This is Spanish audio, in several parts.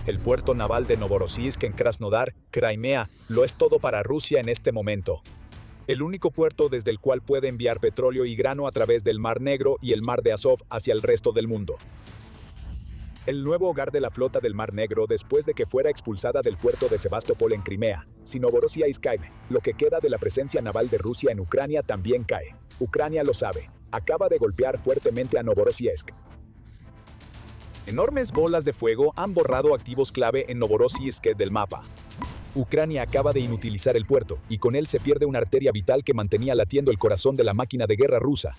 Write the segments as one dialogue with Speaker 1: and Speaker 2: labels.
Speaker 1: El puerto naval de Novorossiysk en Krasnodar, Crimea, lo es todo para Rusia en este momento. El único puerto desde el cual puede enviar petróleo y grano a través del Mar Negro y el Mar de Azov hacia el resto del mundo. El nuevo hogar de la flota del Mar Negro después de que fuera expulsada del puerto de Sebastopol en Crimea, si Novorossiysk cae, lo que queda de la presencia naval de Rusia en Ucrania también cae. Ucrania lo sabe. Acaba de golpear fuertemente a Novorossiysk. Enormes bolas de fuego han borrado activos clave en Novorossiysk del mapa. Ucrania acaba de inutilizar el puerto, y con él se pierde una arteria vital que mantenía latiendo el corazón de la máquina de guerra rusa.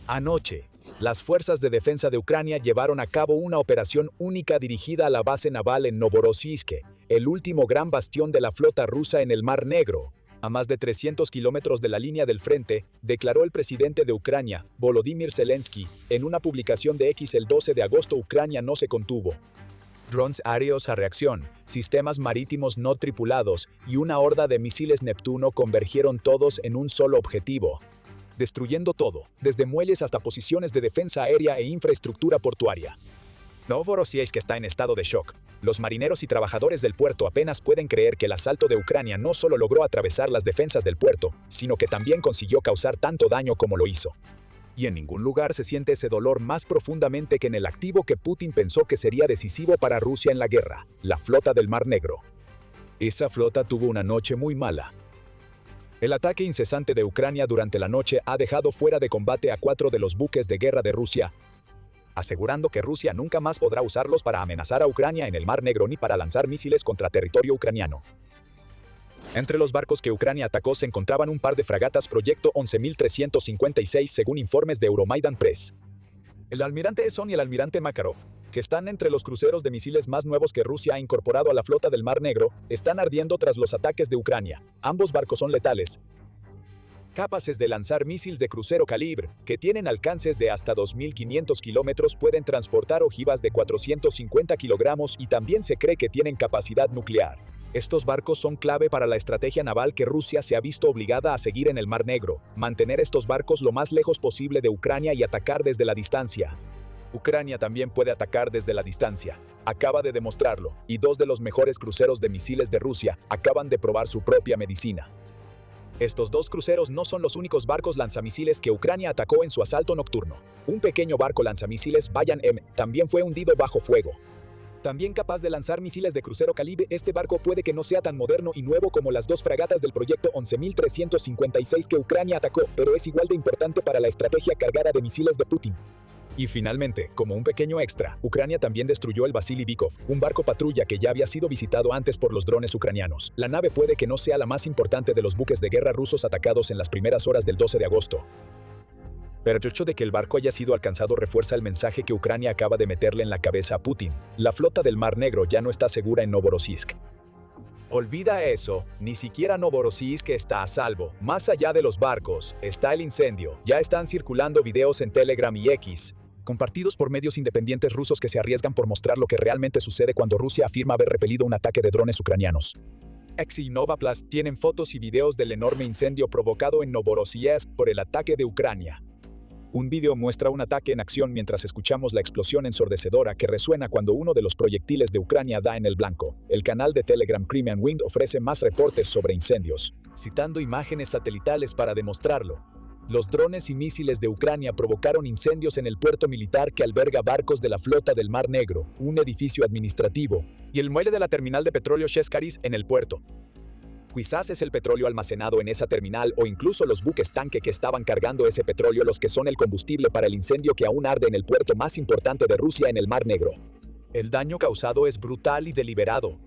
Speaker 1: Anoche, las fuerzas de defensa de Ucrania llevaron a cabo una operación única dirigida a la base naval en Novorossiysk, el último gran bastión de la flota rusa en el Mar Negro. A más de 300 kilómetros de la línea del frente, declaró el presidente de Ucrania, Volodymyr Zelensky, en una publicación de X el 12 de agosto. Ucrania no se contuvo. Drones aéreos a reacción, sistemas marítimos no tripulados y una horda de misiles Neptuno convergieron todos en un solo objetivo, destruyendo todo, desde muelles hasta posiciones de defensa aérea e infraestructura portuaria. Novorossiysk está en estado de shock. Los marineros y trabajadores del puerto apenas pueden creer que el asalto de Ucrania no solo logró atravesar las defensas del puerto, sino que también consiguió causar tanto daño como lo hizo. Y en ningún lugar se siente ese dolor más profundamente que en el activo que Putin pensó que sería decisivo para Rusia en la guerra, la flota del Mar Negro. Esa flota tuvo una noche muy mala. El ataque incesante de Ucrania durante la noche ha dejado fuera de combate a 4 de los buques de guerra de Rusia, asegurando que Rusia nunca más podrá usarlos para amenazar a Ucrania en el Mar Negro ni para lanzar misiles contra territorio ucraniano. Entre los barcos que Ucrania atacó se encontraban un par de fragatas Proyecto 11.356 según informes de Euromaidan Press. El almirante Eson y el almirante Makarov, que están entre los cruceros de misiles más nuevos que Rusia ha incorporado a la flota del Mar Negro, están ardiendo tras los ataques de Ucrania. Ambos barcos son letales, capaces de lanzar misiles de crucero calibre, que tienen alcances de hasta 2.500 kilómetros, pueden transportar ojivas de 450 kilogramos y también se cree que tienen capacidad nuclear. Estos barcos son clave para la estrategia naval que Rusia se ha visto obligada a seguir en el Mar Negro, mantener estos barcos lo más lejos posible de Ucrania y atacar desde la distancia. Ucrania también puede atacar desde la distancia. Acaba de demostrarlo, y 2 de los mejores cruceros de misiles de Rusia acaban de probar su propia medicina. Estos 2 cruceros no son los únicos barcos lanzamisiles que Ucrania atacó en su asalto nocturno. Un pequeño barco lanzamisiles Bayan M también fue hundido bajo fuego. También capaz de lanzar misiles de crucero calibre, este barco puede que no sea tan moderno y nuevo como las 2 fragatas del proyecto 11.356 que Ucrania atacó, pero es igual de importante para la estrategia cargada de misiles de Putin. Y finalmente, como un pequeño extra, Ucrania también destruyó el Vasily Bykov, un barco patrulla que ya había sido visitado antes por los drones ucranianos. La nave puede que no sea la más importante de los buques de guerra rusos atacados en las primeras horas del 12 de agosto. Pero el hecho de que el barco haya sido alcanzado refuerza el mensaje que Ucrania acaba de meterle en la cabeza a Putin. La flota del Mar Negro ya no está segura en Novorossiysk. Olvida eso, ni siquiera Novorossiysk está a salvo. Más allá de los barcos, está el incendio. Ya están circulando videos en Telegram y X, compartidos por medios independientes rusos que se arriesgan por mostrar lo que realmente sucede cuando Rusia afirma haber repelido un ataque de drones ucranianos. X y Nova Plus tienen fotos y videos del enorme incendio provocado en Novorossiysk por el ataque de Ucrania. Un video muestra un ataque en acción mientras escuchamos la explosión ensordecedora que resuena cuando uno de los proyectiles de Ucrania da en el blanco. El canal de Telegram Crimean Wind ofrece más reportes sobre incendios, citando imágenes satelitales para demostrarlo. Los drones y misiles de Ucrania provocaron incendios en el puerto militar que alberga barcos de la flota del Mar Negro, un edificio administrativo, y el muelle de la terminal de petróleo Sheskaris en el puerto. Quizás es el petróleo almacenado en esa terminal o incluso los buques tanque que estaban cargando ese petróleo los que son el combustible para el incendio que aún arde en el puerto más importante de Rusia en el Mar Negro. El daño causado es brutal y deliberado.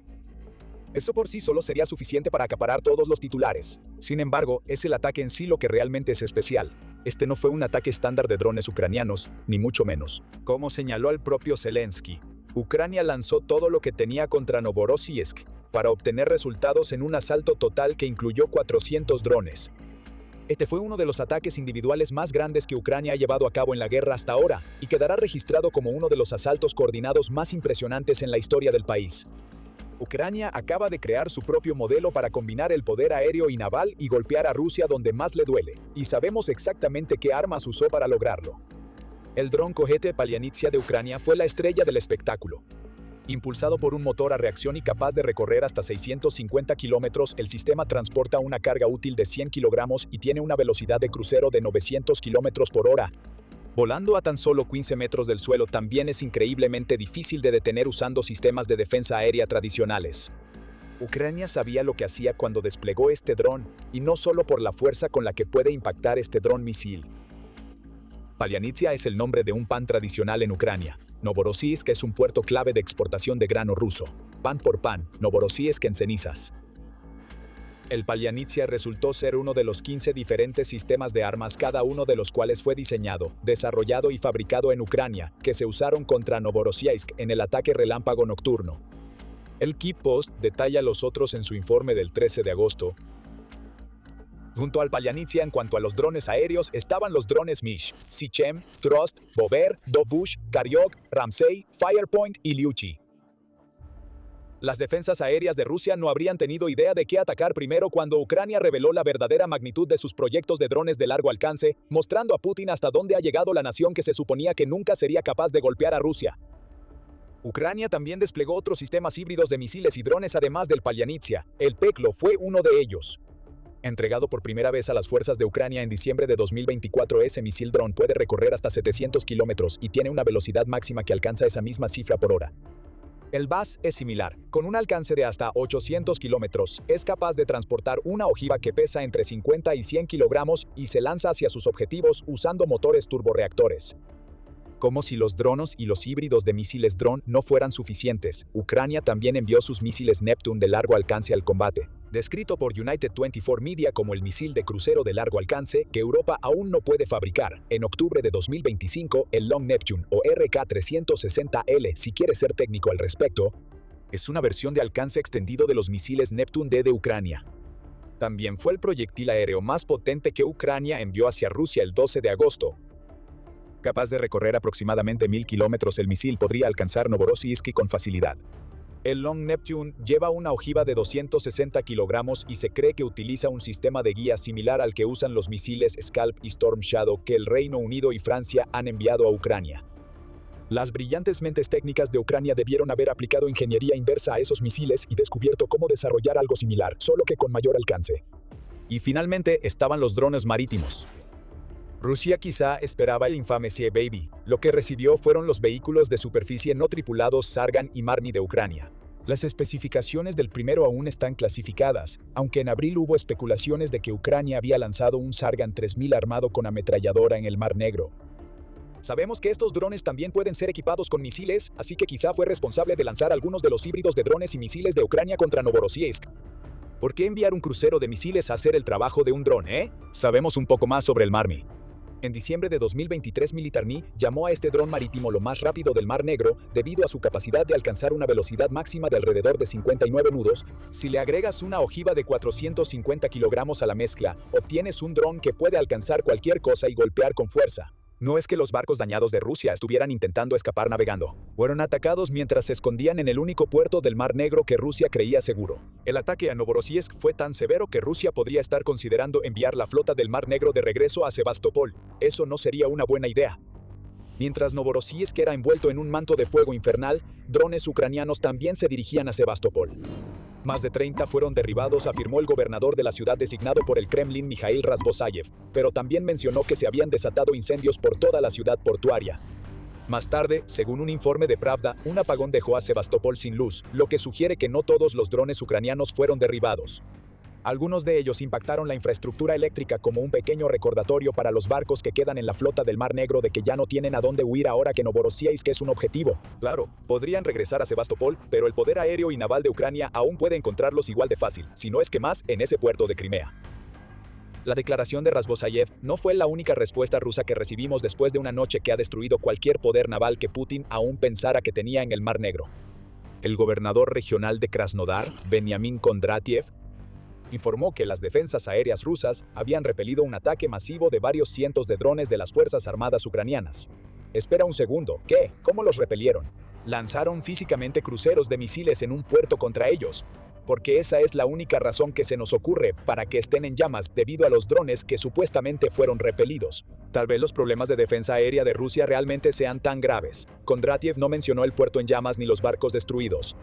Speaker 1: Eso por sí solo sería suficiente para acaparar todos los titulares. Sin embargo, es el ataque en sí lo que realmente es especial. Este no fue un ataque estándar de drones ucranianos, ni mucho menos. Como señaló el propio Zelensky, Ucrania lanzó todo lo que tenía contra Novorossiysk para obtener resultados en un asalto total que incluyó 400 drones. Este fue uno de los ataques individuales más grandes que Ucrania ha llevado a cabo en la guerra hasta ahora, y quedará registrado como uno de los asaltos coordinados más impresionantes en la historia del país. Ucrania acaba de crear su propio modelo para combinar el poder aéreo y naval y golpear a Rusia donde más le duele, y sabemos exactamente qué armas usó para lograrlo. El dron cohete Palianitsia de Ucrania fue la estrella del espectáculo. Impulsado por un motor a reacción y capaz de recorrer hasta 650 kilómetros, el sistema transporta una carga útil de 100 kilogramos y tiene una velocidad de crucero de 900 kilómetros por hora. Volando a tan solo 15 metros del suelo también es increíblemente difícil de detener usando sistemas de defensa aérea tradicionales. Ucrania sabía lo que hacía cuando desplegó este dron, y no solo por la fuerza con la que puede impactar este dron misil. Palianitsia es el nombre de un pan tradicional en Ucrania. Novorossiysk es un puerto clave de exportación de grano ruso. Pan por pan, Novorossiysk en cenizas. El Palianitsia resultó ser uno de los 15 diferentes sistemas de armas, cada uno de los cuales fue diseñado, desarrollado y fabricado en Ucrania, que se usaron contra Novorossiysk en el ataque relámpago nocturno. El Kyiv Post detalla los otros en su informe del 13 de agosto. Junto al Palianitsia en cuanto a los drones aéreos estaban los drones Mish, Sichem, Trust, Bover, Dobush, Karyok, Ramsey, Firepoint y Liuchi. Las defensas aéreas de Rusia no habrían tenido idea de qué atacar primero cuando Ucrania reveló la verdadera magnitud de sus proyectos de drones de largo alcance, mostrando a Putin hasta dónde ha llegado la nación que se suponía que nunca sería capaz de golpear a Rusia. Ucrania también desplegó otros sistemas híbridos de misiles y drones además del Palianitsia. El Peklo fue uno de ellos. Entregado por primera vez a las fuerzas de Ucrania en diciembre de 2024, ese misil dron puede recorrer hasta 700 kilómetros y tiene una velocidad máxima que alcanza esa misma cifra por hora. El BAS es similar, con un alcance de hasta 800 kilómetros, es capaz de transportar una ojiva que pesa entre 50 y 100 kilogramos y se lanza hacia sus objetivos usando motores turborreactores. Como si los drones y los híbridos de misiles dron no fueran suficientes, Ucrania también envió sus misiles Neptune de largo alcance al combate. Descrito por United 24 Media como el misil de crucero de largo alcance que Europa aún no puede fabricar, en octubre de 2025, el Long Neptune o RK-360L, si quiere ser técnico al respecto, es una versión de alcance extendido de los misiles Neptune D de Ucrania. También fue el proyectil aéreo más potente que Ucrania envió hacia Rusia el 12 de agosto. Capaz de recorrer aproximadamente 1000 kilómetros, el misil podría alcanzar Novorossiysk con facilidad. El Long Neptune lleva una ojiva de 260 kilogramos y se cree que utiliza un sistema de guía similar al que usan los misiles Scalp y Storm Shadow que el Reino Unido y Francia han enviado a Ucrania. Las brillantes mentes técnicas de Ucrania debieron haber aplicado ingeniería inversa a esos misiles y descubierto cómo desarrollar algo similar, solo que con mayor alcance. Y finalmente estaban los drones marítimos. Rusia quizá esperaba el infame Sea Baby. Lo que recibió fueron los vehículos de superficie no tripulados Sargan y Marni de Ucrania. Las especificaciones del primero aún están clasificadas, aunque en abril hubo especulaciones de que Ucrania había lanzado un Sargan 3000 armado con ametralladora en el Mar Negro. Sabemos que estos drones también pueden ser equipados con misiles, así que quizá fue responsable de lanzar algunos de los híbridos de drones y misiles de Ucrania contra Novorossiysk. ¿Por qué enviar un crucero de misiles a hacer el trabajo de un dron, Sabemos un poco más sobre el Marmi. En diciembre de 2023, Militarny llamó a este dron marítimo lo más rápido del Mar Negro debido a su capacidad de alcanzar una velocidad máxima de alrededor de 59 nudos. Si le agregas una ojiva de 450 kilogramos a la mezcla, obtienes un dron que puede alcanzar cualquier cosa y golpear con fuerza. No es que los barcos dañados de Rusia estuvieran intentando escapar navegando. Fueron atacados mientras se escondían en el único puerto del Mar Negro que Rusia creía seguro. El ataque a Novorossiysk fue tan severo que Rusia podría estar considerando enviar la flota del Mar Negro de regreso a Sebastopol. Eso no sería una buena idea. Mientras Novorossiysk era envuelto en un manto de fuego infernal, drones ucranianos también se dirigían a Sebastopol. Más de 30 fueron derribados, afirmó el gobernador de la ciudad designado por el Kremlin, Mikhail Razbosayev, pero también mencionó que se habían desatado incendios por toda la ciudad portuaria. Más tarde, según un informe de Pravda, un apagón dejó a Sebastopol sin luz, lo que sugiere que no todos los drones ucranianos fueron derribados. Algunos de ellos impactaron la infraestructura eléctrica como un pequeño recordatorio para los barcos que quedan en la flota del Mar Negro de que ya no tienen a dónde huir ahora que Novorossiysk es un objetivo. Claro, podrían regresar a Sebastopol, pero el poder aéreo y naval de Ucrania aún puede encontrarlos igual de fácil, si no es que más, en ese puerto de Crimea. La declaración de Razbosayev no fue la única respuesta rusa que recibimos después de una noche que ha destruido cualquier poder naval que Putin aún pensara que tenía en el Mar Negro. El gobernador regional de Krasnodar, Benyamin Kondratiev, informó que las defensas aéreas rusas habían repelido un ataque masivo de varios cientos de drones de las Fuerzas Armadas ucranianas. Espera un segundo, ¿qué? ¿Cómo los repelieron? Lanzaron físicamente cruceros de misiles en un puerto contra ellos. porque esa es la única razón que se nos ocurre para que estén en llamas debido a los drones que supuestamente fueron repelidos. Tal vez los problemas de defensa aérea de Rusia realmente sean tan graves. Kondratiev no mencionó el puerto en llamas ni los barcos destruidos.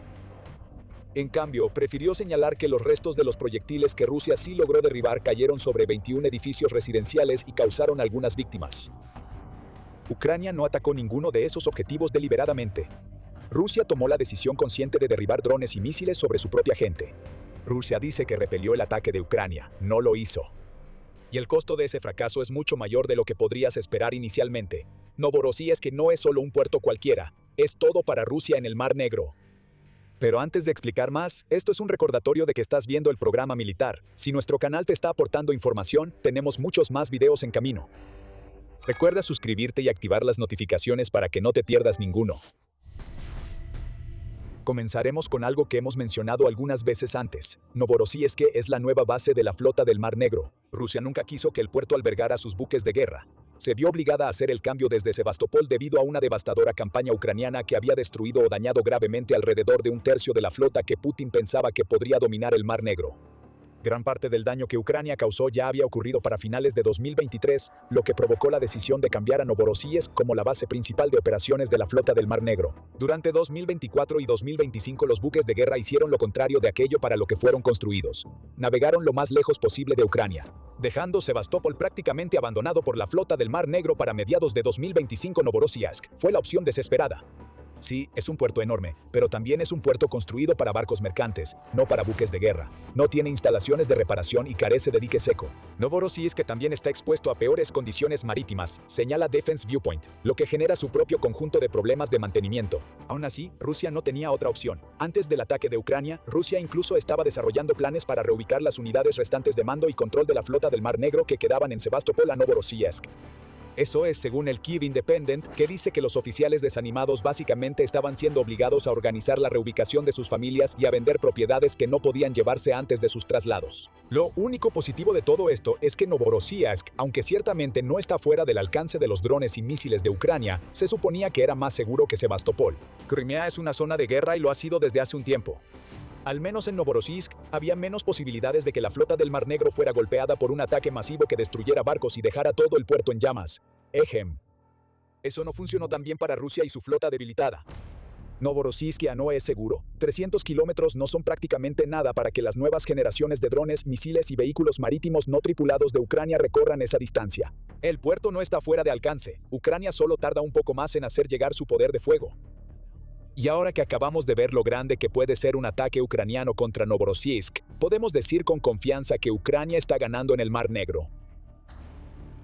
Speaker 1: En cambio, prefirió señalar que los restos de los proyectiles que Rusia sí logró derribar cayeron sobre 21 edificios residenciales y causaron algunas víctimas. Ucrania no atacó ninguno de esos objetivos deliberadamente. Rusia tomó la decisión consciente de derribar drones y misiles sobre su propia gente. Rusia dice que repelió el ataque de Ucrania, no lo hizo. Y el costo de ese fracaso es mucho mayor de lo que podrías esperar inicialmente. Novorossiysk no es solo un puerto cualquiera, es todo para Rusia en el Mar Negro. Pero antes de explicar más, esto es un recordatorio de que estás viendo el programa militar. Si nuestro canal te está aportando información, tenemos muchos más videos en camino. Recuerda suscribirte y activar las notificaciones para que no te pierdas ninguno. Comenzaremos con algo que hemos mencionado algunas veces antes. Novorossiysk es la nueva base de la flota del Mar Negro. Rusia nunca quiso que el puerto albergara sus buques de guerra. Se vio obligada a hacer el cambio desde Sebastopol debido a una devastadora campaña ucraniana que había destruido o dañado gravemente alrededor de un tercio de la flota que Putin pensaba que podría dominar el Mar Negro. Gran parte del daño que Ucrania causó ya había ocurrido para finales de 2023, lo que provocó la decisión de cambiar a Novorossiysk como la base principal de operaciones de la flota del Mar Negro. Durante 2024 y 2025 los buques de guerra hicieron lo contrario de aquello para lo que fueron construidos. Navegaron lo más lejos posible de Ucrania, dejando Sebastopol prácticamente abandonado por la flota del Mar Negro para mediados de 2025. Novorossiysk fue la opción desesperada. Sí, es un puerto enorme, pero también es un puerto construido para barcos mercantes, no para buques de guerra. No tiene instalaciones de reparación y carece de dique seco. Novorossiysk también está expuesto a peores condiciones marítimas, señala Defense Viewpoint, lo que genera su propio conjunto de problemas de mantenimiento. Aún así, Rusia no tenía otra opción. Antes del ataque de Ucrania, Rusia incluso estaba desarrollando planes para reubicar las unidades restantes de mando y control de la flota del Mar Negro que quedaban en Sebastopol a Novorossiysk. Eso es según el Kyiv Independent, que dice que los oficiales desanimados básicamente estaban siendo obligados a organizar la reubicación de sus familias y a vender propiedades que no podían llevarse antes de sus traslados. Lo único positivo de todo esto es que Novorossiysk, aunque ciertamente no está fuera del alcance de los drones y misiles de Ucrania, se suponía que era más seguro que Sebastopol. Crimea es una zona de guerra y lo ha sido desde hace un tiempo. Al menos en Novorossiysk, había menos posibilidades de que la flota del Mar Negro fuera golpeada por un ataque masivo que destruyera barcos y dejara todo el puerto en llamas. Eso no funcionó tan bien para Rusia y su flota debilitada. Novorossiysk ya no es seguro. 300 kilómetros no son prácticamente nada para que las nuevas generaciones de drones, misiles y vehículos marítimos no tripulados de Ucrania recorran esa distancia. El puerto no está fuera de alcance. Ucrania solo tarda un poco más en hacer llegar su poder de fuego. Y ahora que acabamos de ver lo grande que puede ser un ataque ucraniano contra Novorossiysk, podemos decir con confianza que Ucrania está ganando en el Mar Negro.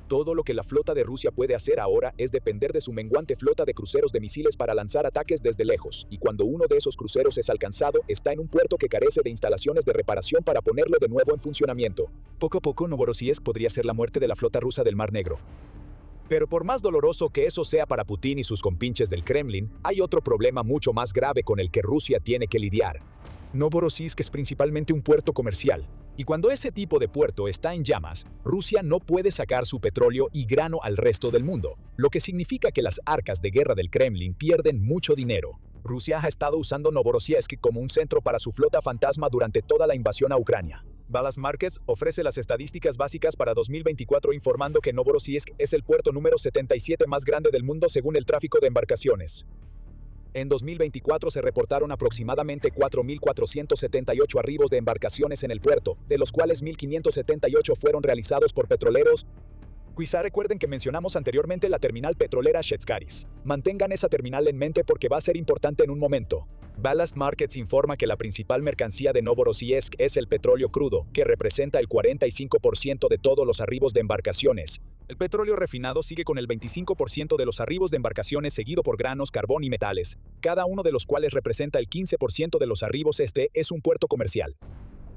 Speaker 1: Todo lo que la flota de Rusia puede hacer ahora es depender de su menguante flota de cruceros de misiles para lanzar ataques desde lejos, y cuando uno de esos cruceros es alcanzado, está en un puerto que carece de instalaciones de reparación para ponerlo de nuevo en funcionamiento. Poco a poco Novorossiysk podría ser la muerte de la flota rusa del Mar Negro. Pero por más doloroso que eso sea para Putin y sus compinches del Kremlin, hay otro problema mucho más grave con el que Rusia tiene que lidiar. Novorossiysk es principalmente un puerto comercial, y cuando ese tipo de puerto está en llamas, Rusia no puede sacar su petróleo y grano al resto del mundo, lo que significa que las arcas de guerra del Kremlin pierden mucho dinero. Rusia ha estado usando Novorossiysk como un centro para su flota fantasma durante toda la invasión a Ucrania. Balazs Markets ofrece las estadísticas básicas para 2024 informando que Novorossiysk es el puerto número 77 más grande del mundo según el tráfico de embarcaciones. En 2024 se reportaron aproximadamente 4.478 arribos de embarcaciones en el puerto, de los cuales 1.578 fueron realizados por petroleros. Quizá recuerden que mencionamos anteriormente la terminal petrolera Shestkaris. Mantengan esa terminal en mente porque va a ser importante en un momento. Balazs Markets informa que la principal mercancía de Novorossiysk es el petróleo crudo, que representa el 45% de todos los arribos de embarcaciones. El petróleo refinado sigue con el 25% de los arribos de embarcaciones, seguido por granos, carbón y metales, cada uno de los cuales representa el 15% de los arribos. Este es un puerto comercial.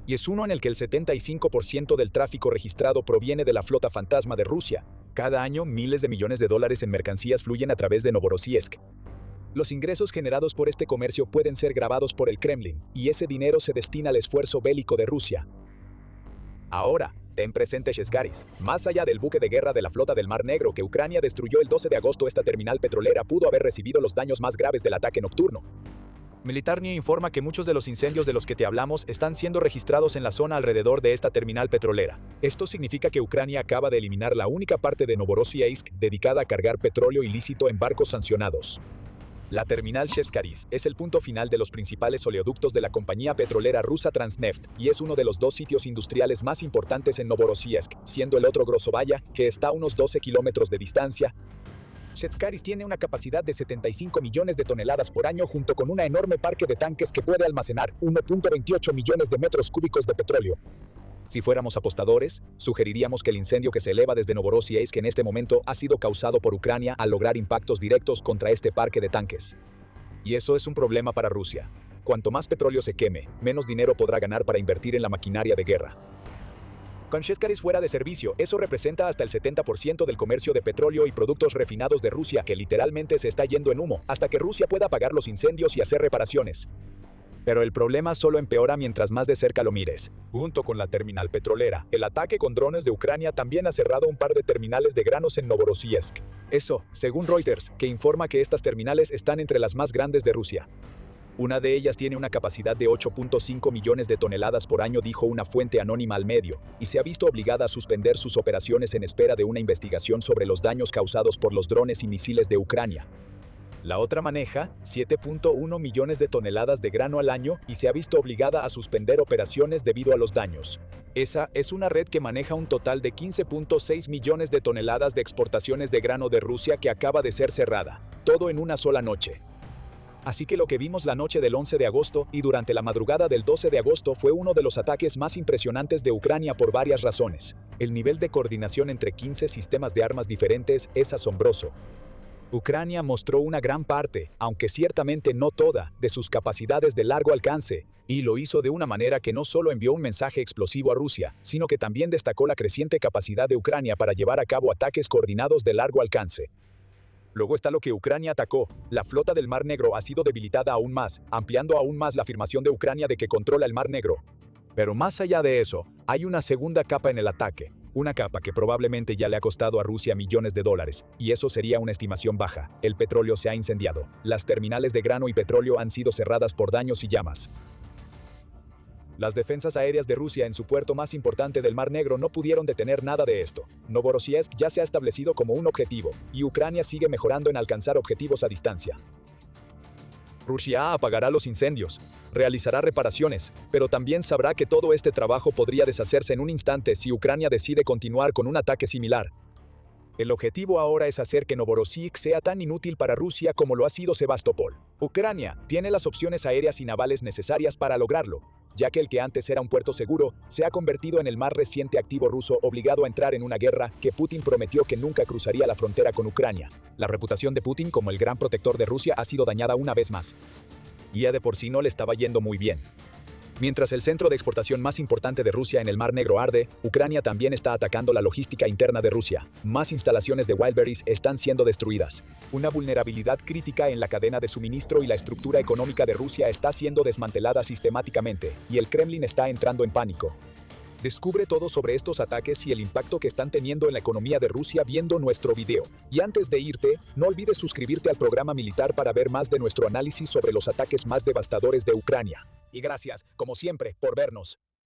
Speaker 1: Y es uno en el que el 75% del tráfico registrado proviene de la flota fantasma de Rusia. Cada año, miles de millones de dólares en mercancías fluyen a través de Novorossiysk. Los ingresos generados por este comercio pueden ser grabados por el Kremlin, y ese dinero se destina al esfuerzo bélico de Rusia. Ahora, ten presente Shestkaris. Más allá del buque de guerra de la flota del Mar Negro que Ucrania destruyó el 12 de agosto, esta terminal petrolera pudo haber recibido los daños más graves del ataque nocturno. Militarnia informa que muchos de los incendios de los que te hablamos están siendo registrados en la zona alrededor de esta terminal petrolera. Esto significa que Ucrania acaba de eliminar la única parte de Novorossiysk dedicada a cargar petróleo ilícito en barcos sancionados. La terminal Sheskharis es el punto final de los principales oleoductos de la compañía petrolera rusa Transneft y es uno de los dos sitios industriales más importantes en Novorossiysk, siendo el otro Grosovaya, que está a unos 12 kilómetros de distancia. Sheskharis tiene una capacidad de 75 millones de toneladas por año junto con un enorme parque de tanques que puede almacenar 1.28 millones de metros cúbicos de petróleo. Si fuéramos apostadores, sugeriríamos que el incendio que se eleva desde Novorossiysk en este momento ha sido causado por Ucrania al lograr impactos directos contra este parque de tanques. Y eso es un problema para Rusia. Cuanto más petróleo se queme, menos dinero podrá ganar para invertir en la maquinaria de guerra. Con Sheskharis fuera de servicio, eso representa hasta el 70% del comercio de petróleo y productos refinados de Rusia, que literalmente se está yendo en humo, hasta que Rusia pueda apagar los incendios y hacer reparaciones. Pero el problema solo empeora mientras más de cerca lo mires. Junto con la terminal petrolera, el ataque con drones de Ucrania también ha cerrado un par de terminales de granos en Novorossiysk. Eso, según Reuters, que informa que estas terminales están entre las más grandes de Rusia. Una de ellas tiene una capacidad de 8.5 millones de toneladas por año, dijo una fuente anónima al medio, y se ha visto obligada a suspender sus operaciones en espera de una investigación sobre los daños causados por los drones y misiles de Ucrania. La otra maneja 7.1 millones de toneladas de grano al año y se ha visto obligada a suspender operaciones debido a los daños. Esa es una red que maneja un total de 15.6 millones de toneladas de exportaciones de grano de Rusia que acaba de ser cerrada, todo en una sola noche. Así que lo que vimos la noche del 11 de agosto y durante la madrugada del 12 de agosto fue uno de los ataques más impresionantes de Ucrania por varias razones. El nivel de coordinación entre 15 sistemas de armas diferentes es asombroso. Ucrania mostró una gran parte, aunque ciertamente no toda, de sus capacidades de largo alcance, y lo hizo de una manera que no solo envió un mensaje explosivo a Rusia, sino que también destacó la creciente capacidad de Ucrania para llevar a cabo ataques coordinados de largo alcance. Luego está lo que Ucrania atacó. La flota del Mar Negro ha sido debilitada aún más, ampliando aún más la afirmación de Ucrania de que controla el Mar Negro. Pero más allá de eso, hay una segunda capa en el ataque. Una capa que probablemente ya le ha costado a Rusia millones de dólares, y eso sería una estimación baja. El petróleo se ha incendiado. Las terminales de grano y petróleo han sido cerradas por daños y llamas. Las defensas aéreas de Rusia en su puerto más importante del Mar Negro no pudieron detener nada de esto. Novorossiysk ya se ha establecido como un objetivo, y Ucrania sigue mejorando en alcanzar objetivos a distancia. Rusia apagará los incendios, realizará reparaciones, pero también sabrá que todo este trabajo podría deshacerse en un instante si Ucrania decide continuar con un ataque similar. El objetivo ahora es hacer que Novorossiysk sea tan inútil para Rusia como lo ha sido Sebastopol. Ucrania tiene las opciones aéreas y navales necesarias para lograrlo, ya que el que antes era un puerto seguro, se ha convertido en el más reciente activo ruso obligado a entrar en una guerra que Putin prometió que nunca cruzaría la frontera con Ucrania. La reputación de Putin como el gran protector de Rusia ha sido dañada una vez más. Y ya de por sí no le estaba yendo muy bien. Mientras el centro de exportación más importante de Rusia en el Mar Negro arde, Ucrania también está atacando la logística interna de Rusia. Más instalaciones de Wildberries están siendo destruidas. Una vulnerabilidad crítica en la cadena de suministro y la estructura económica de Rusia está siendo desmantelada sistemáticamente, y el Kremlin está entrando en pánico. Descubre todo sobre estos ataques y el impacto que están teniendo en la economía de Rusia viendo nuestro video. Y antes de irte, no olvides suscribirte al programa militar para ver más de nuestro análisis sobre los ataques más devastadores de Ucrania. Y gracias, como siempre, por vernos.